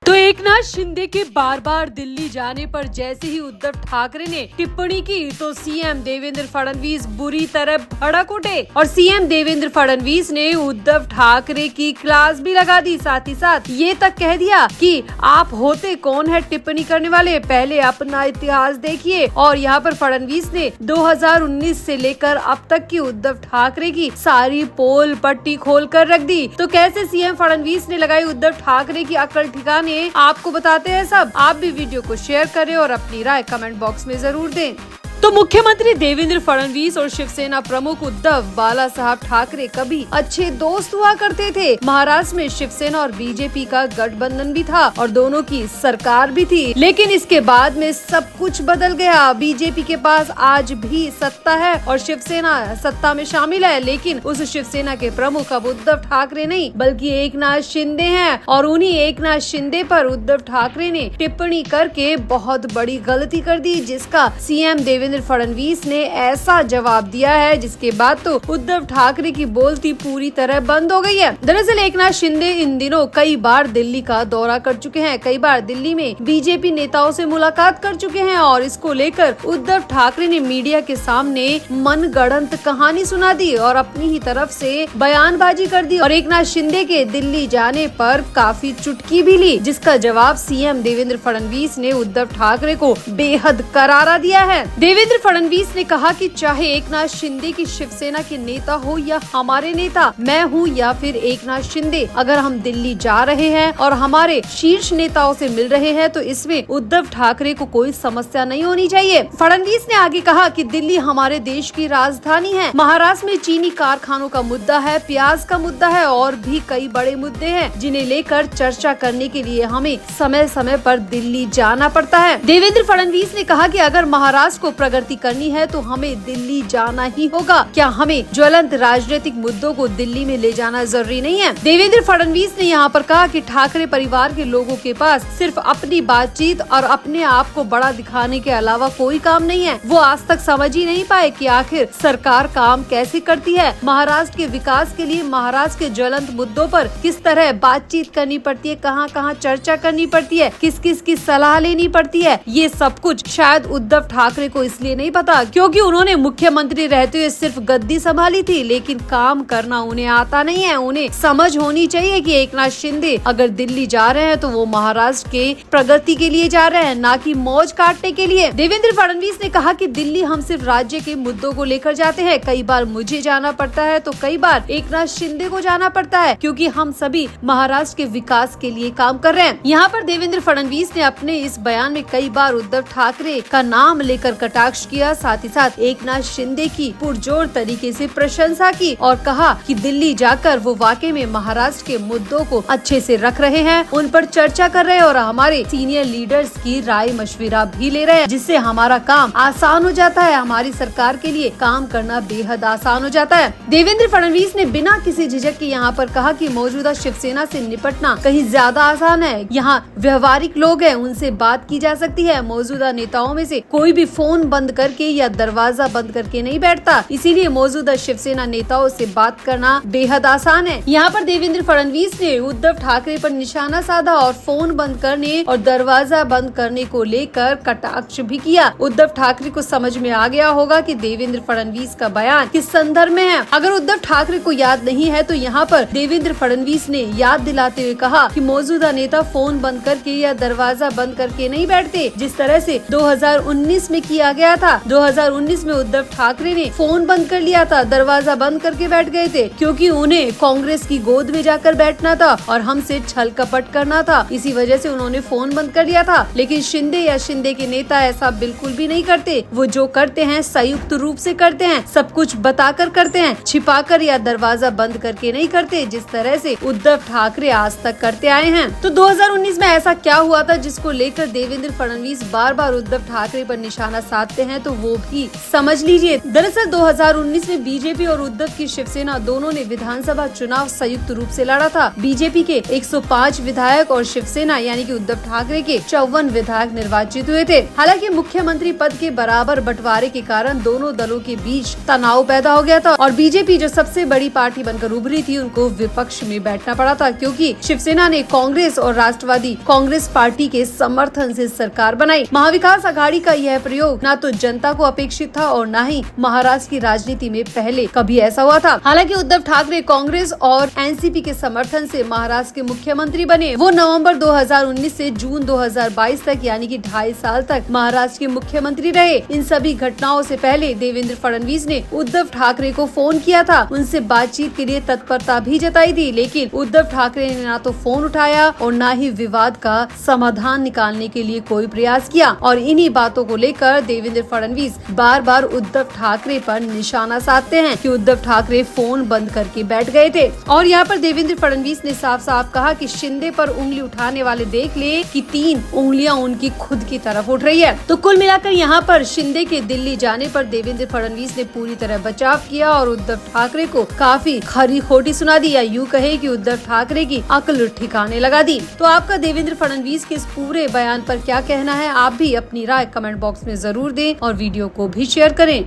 तो एकनाथ शिंदे के बार बार दिल्ली जाने पर जैसे ही उद्धव ठाकरे ने टिप्पणी की तो सीएम देवेंद्र फडणवीस बुरी तरह भड़क उठे और सीएम देवेंद्र फडणवीस ने उद्धव ठाकरे की क्लास भी लगा दी। साथ ही साथ ये तक कह दिया कि आप होते कौन है टिप्पणी करने वाले, पहले अपना इतिहास देखिए। और यहाँ पर फडणवीस ने 2019 से लेकर अब तक की उद्धव ठाकरे की सारी पोल पट्टी खोल कर रख दी। तो कैसे सीएम फडणवीस ने लगाई उद्धव ठाकरे की अकल ठिकाने, आपको बताते हैं सब। आप भी वीडियो को शेयर करें और अपनी राय कमेंट बॉक्स में जरूर दें। तो मुख्यमंत्री देवेंद्र फडणवीस और शिवसेना प्रमुख उद्धव बाला साहब ठाकरे कभी अच्छे दोस्त हुआ करते थे। महाराष्ट्र में शिवसेना और बीजेपी का गठबंधन भी था और दोनों की सरकार भी थी, लेकिन इसके बाद में सब कुछ बदल गया। बीजेपी के पास आज भी सत्ता है और शिवसेना सत्ता में शामिल है, लेकिन उस शिवसेना के प्रमुख अब उद्धव ठाकरे नहीं बल्कि एकनाथ शिंदे हैं। और उन्हीं एकनाथ शिंदे पर उद्धव ठाकरे ने टिप्पणी करके बहुत बड़ी गलती कर दी, जिसका सीएम देवेंद्र फडणवीस ने ऐसा जवाब दिया है जिसके बाद तो उद्धव ठाकरे की बोलती पूरी तरह बंद हो गई है। दरअसल एकनाथ शिंदे इन दिनों कई बार दिल्ली का दौरा कर चुके हैं, कई बार दिल्ली में बीजेपी नेताओं से मुलाकात कर चुके हैं और इसको लेकर उद्धव ठाकरे ने मीडिया के सामने मनगढ़ंत कहानी सुना दी और अपनी ही तरफ से बयानबाजी कर दी और एकनाथ शिंदे के दिल्ली जाने पर काफी चुटकी भी ली, जिसका जवाब सीएम देवेंद्र फडणवीस ने उद्धव ठाकरे को बेहद करारा दिया है। देवेंद्र फडणवीस ने कहा कि चाहे एकनाथ शिंदे की शिवसेना के नेता हो या हमारे नेता, मैं हूं या फिर एकनाथ शिंदे, अगर हम दिल्ली जा रहे हैं और हमारे शीर्ष नेताओं से मिल रहे हैं तो इसमें उद्धव ठाकरे को कोई समस्या नहीं होनी चाहिए। फडणवीस ने आगे कहा कि दिल्ली हमारे देश की राजधानी है, महाराष्ट्र में चीनी कारखानों का मुद्दा है, प्याज का मुद्दा है और भी कई बड़े मुद्दे हैं जिन्हें लेकर चर्चा करने के लिए हमें समय समय पर दिल्ली जाना पड़ता है। देवेंद्र फडणवीस ने कहा कि अगर महाराष्ट्र को प्रगति करनी है तो हमें दिल्ली जाना ही होगा। क्या हमें ज्वलंत राजनीतिक मुद्दों को दिल्ली में ले जाना जरूरी नहीं है? देवेंद्र फडणवीस ने यहाँ पर कहा कि ठाकरे परिवार के लोगों के पास सिर्फ अपनी बातचीत और अपने आप को बड़ा दिखाने के अलावा कोई काम नहीं है। वो आज तक समझ ही नहीं पाए कि आखिर सरकार काम कैसे करती है। महाराष्ट्र के विकास के लिए महाराष्ट्र के ज्वलंत मुद्दों पर किस तरह बातचीत करनी पड़ती है, कहाँ कहाँ चर्चा करनी पड़ती है, किस किस की सलाह लेनी पड़ती है, ये सब कुछ शायद उद्धव ठाकरे को इसलिए नहीं पता क्योंकि उन्होंने मुख्यमंत्री रहते हुए सिर्फ गद्दी संभाली थी, लेकिन काम करना उन्हें आता नहीं है। उन्हें समझ होनी चाहिए कि एकनाथ शिंदे अगर दिल्ली जा रहे हैं तो वो महाराष्ट्र के प्रगति के लिए जा रहे हैं, ना कि मौज काटने के लिए। देवेंद्र फडणवीस ने कहा कि दिल्ली हम सिर्फ राज्य के मुद्दों को लेकर जाते हैं, कई बार मुझे जाना पड़ता है तो कई बार एकनाथ शिंदे को जाना पड़ता है, क्योंकि हम सभी महाराष्ट्र के विकास के लिए काम कर रहे हैं। यहाँ पर देवेंद्र फडणवीस ने अपने इस बयान में कई बार उद्धव ठाकरे का नाम लेकर कटाक्ष किया, साथ ही साथ एकनाथ शिंदे की पुरजोर तरीके से प्रशंसा की और कहा कि दिल्ली जाकर वो वाकई में महाराष्ट्र के मुद्दों को अच्छे से रख रहे हैं, उन पर चर्चा कर रहे हैं और हमारे सीनियर लीडर्स की राय मशविरा भी ले रहे हैं, जिससे हमारा काम आसान हो जाता है, हमारी सरकार के लिए काम करना बेहद आसान हो जाता है। देवेंद्र फडणवीस ने बिना किसी झिझक के यहाँ पर कहा कि मौजूदा शिवसेना से निपटना कहीं ज्यादा आसान है, यहाँ व्यवहारिक लोग हैं, उनसे बात की जा सकती है। मौजूदा नेताओं में से कोई भी फोन बंद करके या दरवाजा बंद करके नहीं बैठता, इसीलिए मौजूदा शिवसेना नेताओं से बात करना बेहद आसान है। यहाँ पर देवेंद्र फडणवीस ने उद्धव ठाकरे पर निशाना साधा और फोन बंद करने और दरवाजा बंद करने को लेकर कटाक्ष भी किया। उद्धव ठाकरे को समझ में आ गया होगा कि देवेंद्र फडणवीस का बयान किस संदर्भ में है। अगर उद्धव ठाकरे को याद नहीं है तो यहाँ पर देवेंद्र फडणवीस ने याद दिलाते हुए कहा कि मौजूदा नेता फोन बंद करके या दरवाजा बंद करके नहीं बैठते, जिस तरह से 2019 में किया गया था। 2019 में उद्धव ठाकरे ने फोन बंद कर लिया था, दरवाजा बंद करके बैठ गए थे, क्योंकि उन्हें कांग्रेस की गोद में जाकर बैठना था और हमसे छल कपट करना था, इसी वजह से उन्होंने फोन बंद कर लिया था। लेकिन शिंदे या शिंदे के नेता ऐसा बिल्कुल भी नहीं करते। वो जो करते हैं संयुक्त रूप से करते हैं, सब कुछ बताकर करते हैं, छिपाकर या दरवाजा बंद करके नहीं करते, जिस तरह से उद्धव ठाकरे आज तक करते आए हैं। तो 2019 में ऐसा क्या हुआ था जिसको लेकर देवेंद्र फडणवीस बार बार उद्धव ठाकरे पर निशाना साधते चाहते हैं तो वो भी समझ लीजिए। दरअसल 2019 में बीजेपी और उद्धव की शिवसेना दोनों ने विधानसभा चुनाव संयुक्त रूप से लड़ा था। बीजेपी के 105 विधायक और शिवसेना यानी कि उद्धव ठाकरे के 54 विधायक निर्वाचित हुए थे। हालांकि मुख्यमंत्री पद के बराबर बंटवारे के कारण दोनों दलों के बीच तनाव पैदा हो गया था और बीजेपी जो सबसे बड़ी पार्टी बनकर उभरी थी उनको विपक्ष में बैठना पड़ा था, क्योंकि शिवसेना ने कांग्रेस और राष्ट्रवादी कांग्रेस पार्टी के समर्थन से सरकार बनाई। महाविकास आघाड़ी का यह प्रयोग न तो जनता को अपेक्षित था और न ही महाराष्ट्र की राजनीति में पहले कभी ऐसा हुआ था। हालांकि उद्धव ठाकरे कांग्रेस और एनसीपी के समर्थन से महाराष्ट्र के मुख्यमंत्री बने। वो नवंबर 2019 से जून 2022 तक यानी कि 2.5 साल तक महाराष्ट्र के मुख्यमंत्री रहे। इन सभी घटनाओं से पहले देवेंद्र फडणवीस ने उद्धव ठाकरे को फोन किया था, उनसे बातचीत के लिए तत्परता भी जताई थी, लेकिन उद्धव ठाकरे ने ना तो फोन उठाया और ना ही विवाद का समाधान निकालने के लिए कोई प्रयास किया। और इन्हीं बातों को लेकर देवेंद्र फडणवीस बार बार उद्धव ठाकरे पर निशाना साधते हैं कि उद्धव ठाकरे फोन बंद करके बैठ गए थे। और यहाँ पर देवेंद्र फडणवीस ने साफ साफ कहा कि शिंदे पर उंगली उठाने वाले देख ले कि 3 उंगलियां उनकी खुद की तरफ उठ रही है। तो कुल मिलाकर यहाँ पर शिंदे के दिल्ली जाने पर देवेंद्र फडणवीस ने पूरी तरह बचाव किया और उद्धव ठाकरे को काफी खरी खोटी सुना दी, या यूँ कहे कि उद्धव ठाकरे की अक्ल ठिकाने लगा दी। तो आपका देवेंद्र फडणवीस के इस पूरे बयान पर क्या कहना है? आप भी अपनी राय कमेंट बॉक्स में जरूर दें और वीडियो को भी शेयर करें।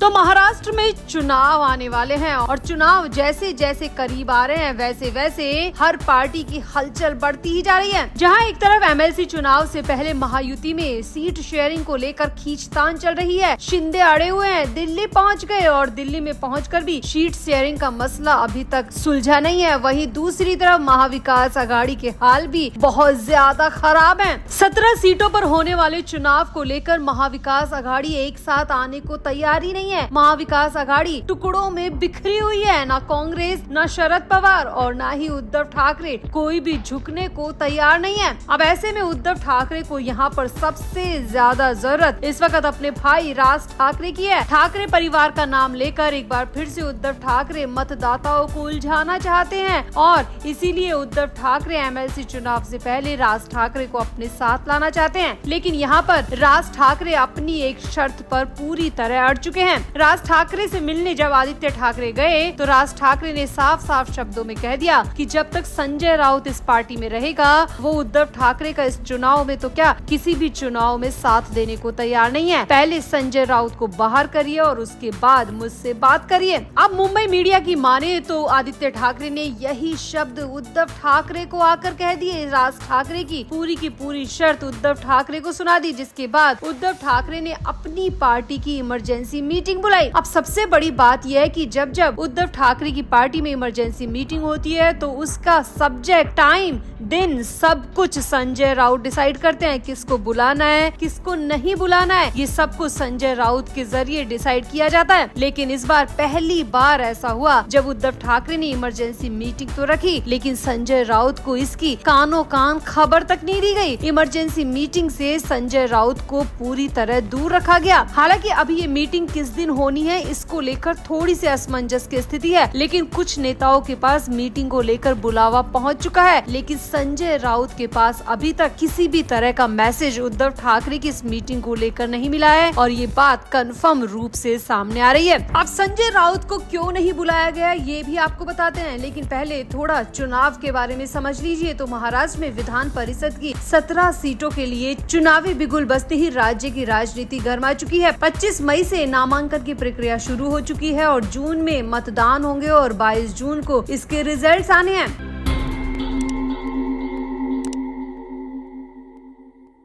तो महाराष्ट्र में चुनाव आने वाले हैं और चुनाव जैसे जैसे करीब आ रहे हैं वैसे वैसे हर पार्टी की हलचल बढ़ती ही जा रही है। जहां एक तरफ एमएलसी चुनाव से पहले महायुति में सीट शेयरिंग को लेकर खींचतान चल रही है। शिंदे अड़े हुए हैं, दिल्ली पहुंच गए और दिल्ली में पहुंचकर भी सीट शेयरिंग का मसला अभी तक सुलझा नहीं है। वहीं दूसरी तरफ महाविकास आघाड़ी के हाल भी बहुत ज्यादा खराब है। 17 सीटों पर होने वाले चुनाव को लेकर महाविकास आघाड़ी एक साथ आने को तैयार ही नहीं है। महाविकास आघाड़ी टुकड़ों में बिखरी हुई है। ना कांग्रेस, ना शरद पवार और ना ही उद्धव ठाकरे कोई भी झुकने को तैयार नहीं है। अब ऐसे में उद्धव ठाकरे को यहाँ पर सबसे ज्यादा जरूरत इस वक्त अपने भाई राज ठाकरे की है। ठाकरे परिवार का नाम लेकर एक बार फिर से उद्धव ठाकरे मतदाताओं को उलझाना चाहते हैं और इसीलिए उद्धव ठाकरे एमएलसी चुनाव से पहले राज ठाकरे को अपने साथ लाना चाहते हैं। लेकिन यहाँ पर राज ठाकरे अपनी एक शर्त पर पूरी तरह अड़ चुके हैं। राज ठाकरे से मिलने जब आदित्य ठाकरे गए तो राज ठाकरे ने साफ साफ शब्दों में कह दिया कि जब तक संजय राउत इस पार्टी में रहेगा वो उद्धव ठाकरे का इस चुनाव में तो क्या किसी भी चुनाव में साथ देने को तैयार नहीं है। पहले संजय राउत को बाहर करिए और उसके बाद मुझसे बात करिए। अब मुंबई मीडिया की माने तो आदित्य ठाकरे ने यही शब्द उद्धव ठाकरे को आकर कह दिए। राज ठाकरे की पूरी शर्त उद्धव ठाकरे को सुना दी, जिसके बाद उद्धव ठाकरे ने अपनी पार्टी की इमरजेंसी मीटिंग बुलाई। अब सबसे बड़ी बात यह है कि जब जब उद्धव ठाकरे की पार्टी में इमरजेंसी मीटिंग होती है तो उसका सब्जेक्ट, टाइम, दिन सब कुछ संजय राउत डिसाइड करते हैं। किसको बुलाना है, किसको नहीं बुलाना है, ये सब कुछ संजय राउत के जरिए डिसाइड किया जाता है। लेकिन इस बार पहली बार ऐसा हुआ जब उद्धव ठाकरे ने इमरजेंसी मीटिंग तो रखी लेकिन संजय राउत को इसकी कानों कान खबर तक नहीं दी गई। इमरजेंसी मीटिंग से संजय राउत को पूरी तरह दूर रखा गया। हालांकि अभी ये मीटिंग किस दिन होनी है इसको लेकर थोड़ी सी असमंजस की स्थिति है, लेकिन कुछ नेताओं के पास मीटिंग को लेकर बुलावा पहुंच चुका है। लेकिन संजय राउत के पास अभी तक किसी भी तरह का मैसेज उद्धव ठाकरे की इस मीटिंग को लेकर नहीं मिला है और ये बात कंफर्म रूप से सामने आ रही है। अब संजय राउत को क्यों नहीं बुलाया गया ये भी आपको बताते हैं, लेकिन पहले थोड़ा चुनाव के बारे में समझ लीजिए। तो महाराष्ट्र में विधान परिषद की 17 सीटों के लिए चुनावी बिगुल बजते ही राज्य की राजनीति गर्मा चुकी है। 25 मई से नामांकन की प्रक्रिया शुरू हो चुकी है और जून में मतदान होंगे और 22 जून को इसके रिजल्ट्स आने हैं।